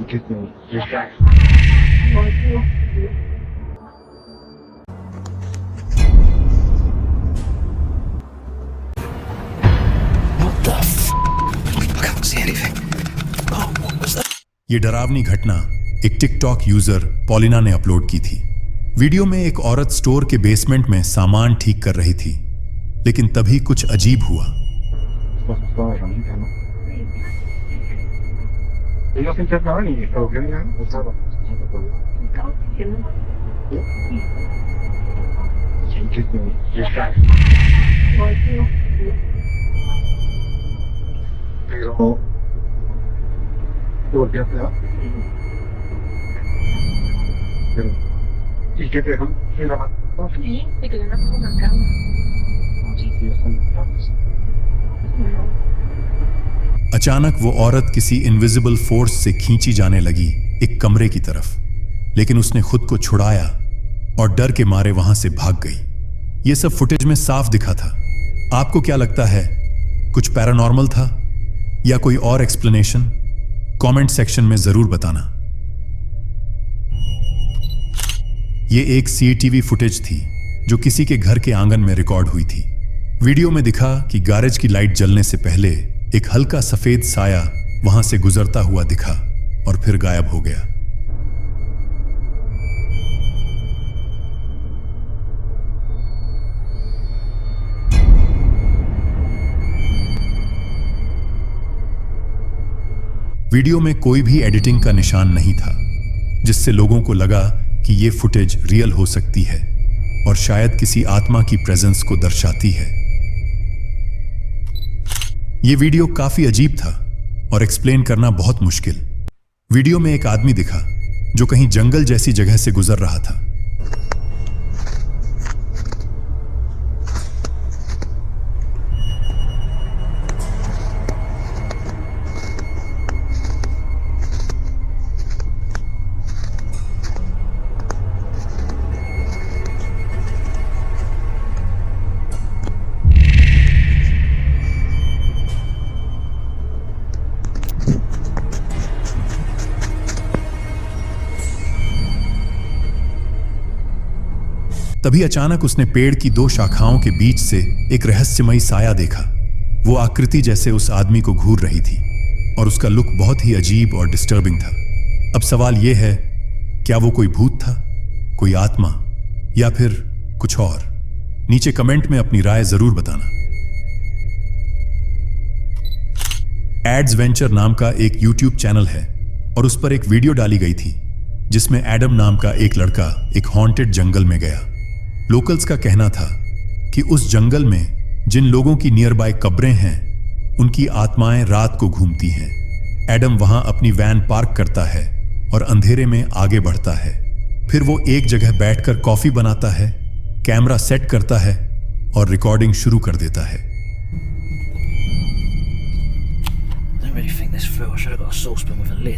Get me. Just back. ये डरावनी घटना एक टिकटॉक यूजर पॉलिना ने अपलोड की थी। वीडियो में एक औरत स्टोर के बेसमेंट में सामान ठीक कर रही थी, लेकिन तभी कुछ अजीब हुआ। ¿Y qué te dejó? ¿En la mano? Sí, se quedó en la cama. Sí, sí, अचानक वो औरत किसी इनविजिबल फोर्स से खींची जाने लगी एक कमरे की तरफ, लेकिन उसने खुद को छुड़ाया और डर के मारे वहां से भाग गई। ये सब फुटेज में साफ दिखा था। आपको क्या लगता है, कुछ पैरानॉर्मल था या कोई और एक्सप्लेनेशन? कमेंट सेक्शन में जरूर बताना। ये एक सीसीटीवी फुटेज थी जो किसी के घर के आंगन में रिकॉर्ड हुई थी। वीडियो में दिखा कि गैरेज की लाइट जलने से पहले एक हल्का सफेद साया वहां से गुजरता हुआ दिखा और फिर गायब हो गया। वीडियो में कोई भी एडिटिंग का निशान नहीं था, जिससे लोगों को लगा कि ये फुटेज रियल हो सकती है और शायद किसी आत्मा की प्रेजेंस को दर्शाती है। ये वीडियो काफी अजीब था और एक्सप्लेन करना बहुत मुश्किल। वीडियो में एक आदमी दिखा जो कहीं जंगल जैसी जगह से गुजर रहा था। तभी अचानक उसने पेड़ की दो शाखाओं के बीच से एक रहस्यमयी साया देखा। वो आकृति जैसे उस आदमी को घूर रही थी और उसका लुक बहुत ही अजीब और डिस्टर्बिंग था। अब सवाल यह है, क्या वो कोई भूत था, कोई आत्मा, या फिर कुछ और? नीचे कमेंट में अपनी राय जरूर बताना। एड्स वेंचर नाम का एक यूट्यूब चैनल है और उस पर एक वीडियो डाली गई थी जिसमें एडम नाम का एक लड़का एक हॉन्टेड जंगल में गया। लोकल्स का कहना था कि उस जंगल में जिन लोगों की नियर बाय कब्रें हैं, उनकी आत्माएं रात को घूमती हैं। एडम वहां अपनी वैन पार्क करता है और अंधेरे में आगे बढ़ता है। फिर वो एक जगह बैठकर कॉफी बनाता है, कैमरा सेट करता है और रिकॉर्डिंग शुरू कर देता है।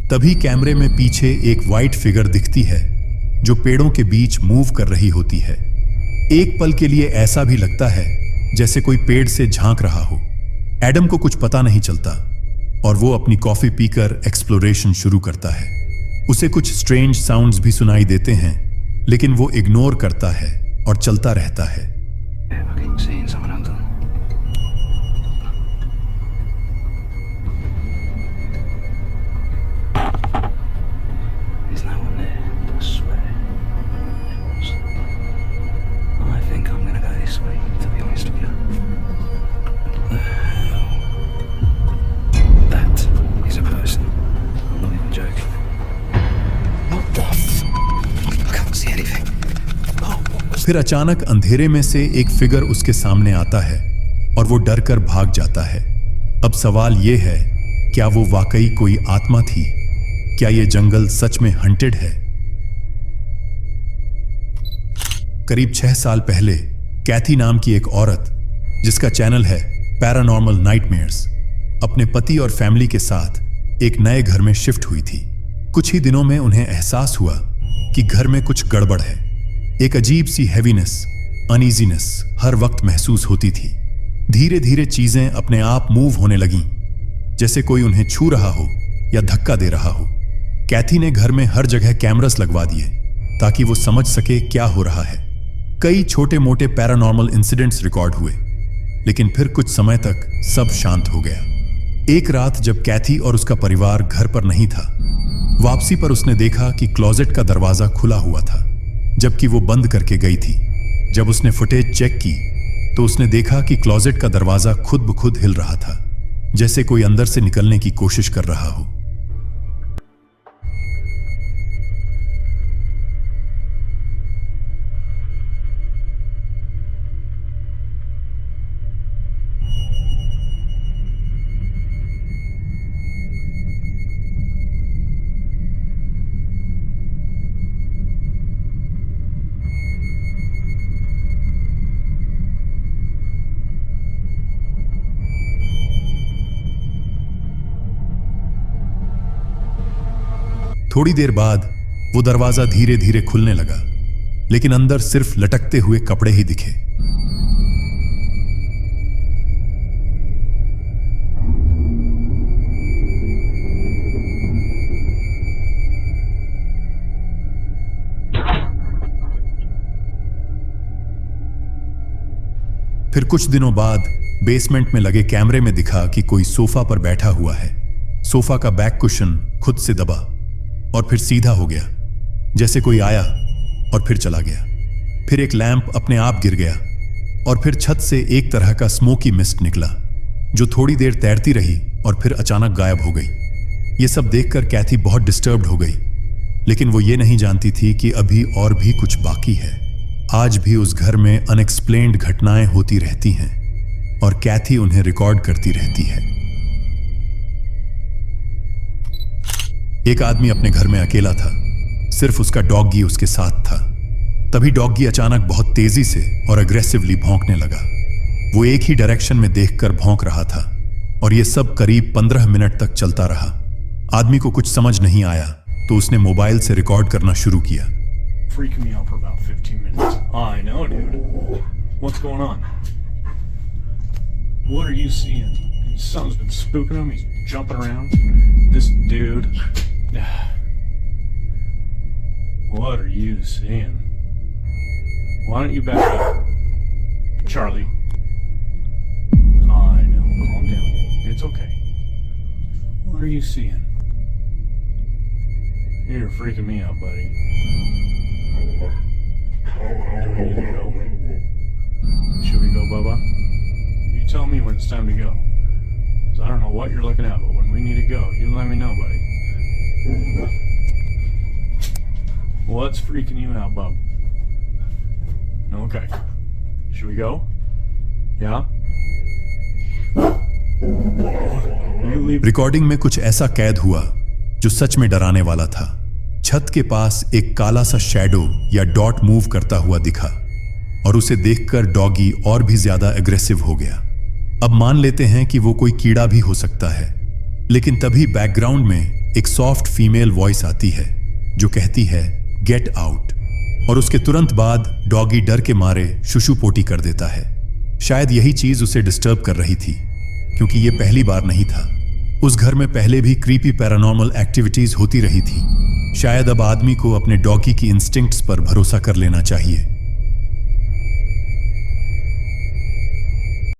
तभी कैमरे में पीछे एक वाइट फिगर दिखती है जो पेड़ों के बीच मूव कर रही होती है। एक पल के लिए ऐसा भी लगता है जैसे कोई पेड़ से झांक रहा हो। एडम को कुछ पता नहीं चलता और वो अपनी कॉफी पीकर एक्सप्लोरेशन शुरू करता है। उसे कुछ स्ट्रेंज साउंड्स भी सुनाई देते हैं, लेकिन वो इग्नोर करता है और चलता रहता है। फिर अचानक अंधेरे में से एक फिगर उसके सामने आता है और वो डर कर भाग जाता है। अब सवाल यह है, क्या वो वाकई कोई आत्मा थी? क्या ये जंगल सच में हंटेड है? करीब 6 साल पहले कैथी नाम की एक औरत, जिसका चैनल है पैरानॉर्मल नाइटमेयर्स, अपने पति और फैमिली के साथ एक नए घर में शिफ्ट हुई थी। कुछ ही दिनों में उन्हें एहसास हुआ कि घर में कुछ गड़बड़ है। एक अजीब सी हैवीनेस, अनईजीनेस हर वक्त महसूस होती थी। धीरे धीरे चीजें अपने आप मूव होने लगीं, जैसे कोई उन्हें छू रहा हो या धक्का दे रहा हो। कैथी ने घर में हर जगह कैमरास लगवा दिए ताकि वो समझ सके क्या हो रहा है। कई छोटे मोटे पैरानॉर्मल इंसिडेंट्स रिकॉर्ड हुए, लेकिन फिर कुछ समय तक सब शांत हो गया। एक रात जब कैथी और उसका परिवार घर पर नहीं था, वापसी पर उसने देखा कि क्लोजेट का दरवाजा खुला हुआ था, जबकि वो बंद करके गई थी। जब उसने फुटेज चेक की तो उसने देखा कि क्लोजेट का दरवाजा खुद ब खुद हिल रहा था, जैसे कोई अंदर से निकलने की कोशिश कर रहा हो। थोड़ी देर बाद वो दरवाजा धीरे धीरे खुलने लगा, लेकिन अंदर सिर्फ लटकते हुए कपड़े ही दिखे। फिर कुछ दिनों बाद बेसमेंट में लगे कैमरे में दिखा कि कोई सोफा पर बैठा हुआ है। सोफा का बैक कुशन खुद से दबा और फिर सीधा हो गया, जैसे कोई आया और फिर चला गया। फिर एक लैंप अपने आप गिर गया और फिर छत से एक तरह का स्मोकी मिस्ट निकला, जो थोड़ी देर तैरती रही और फिर अचानक गायब हो गई। ये सब देखकर कैथी बहुत डिस्टर्ब्ड हो गई, लेकिन वो ये नहीं जानती थी कि अभी और भी कुछ बाकी है। आज भी उस घर में अनएक्सप्लेन्ड घटनाएं होती रहती हैं और कैथी उन्हें रिकॉर्ड करती रहती है। एक आदमी अपने घर में अकेला था, सिर्फ उसका डॉगी उसके साथ था। तभी डॉगी अचानक बहुत तेजी से और अग्रेसिवली भौंकने लगा। वो एक ही डायरेक्शन में देखकर भौंक रहा था और ये सब करीब 15 मिनट तक चलता रहा। आदमी को कुछ समझ नहीं आया तो उसने मोबाइल से रिकॉर्ड करना शुरू किया। Freaking me out for about 15 minutes. I know, dude. What's going on? What are you seeing? Something's been spooking him. He's jumping around. This dude. What are you seeing? Why don't you back up? Charlie. I know. Calm down. It's okay. What are you seeing? You're freaking me out, buddy. Do we need to go? Should we go, Bubba? You tell me when it's time to go. 'Cause I don't know what you're looking at, but when we need to go, you let me know, buddy. What's freaking you out, Bub? Okay. Should we go? Yeah? You leave. Recording में कुछ ऐसा कैद हुआ जो सच में डराने वाला था। छत के पास एक काला सा शैडो या डॉट मूव करता हुआ दिखा और उसे देखकर डॉगी और भी ज्यादा एग्रेसिव हो गया। अब मान लेते हैं कि वो कोई कीड़ा भी हो सकता है, लेकिन तभी बैकग्राउंड में एक सॉफ्ट फीमेल वॉइस आती है जो कहती है गेट आउट, और उसके तुरंत बाद डॉगी डर के मारे शुशुपोटी कर देता है। शायद यही चीज उसे डिस्टर्ब कर रही थी, क्योंकि ये पहली बार नहीं था। उस घर में पहले भी क्रीपी पैरानॉर्मल एक्टिविटीज होती रही थी। शायद अब आदमी को अपने डॉगी की इंस्टिंक्ट्स पर भरोसा कर लेना चाहिए।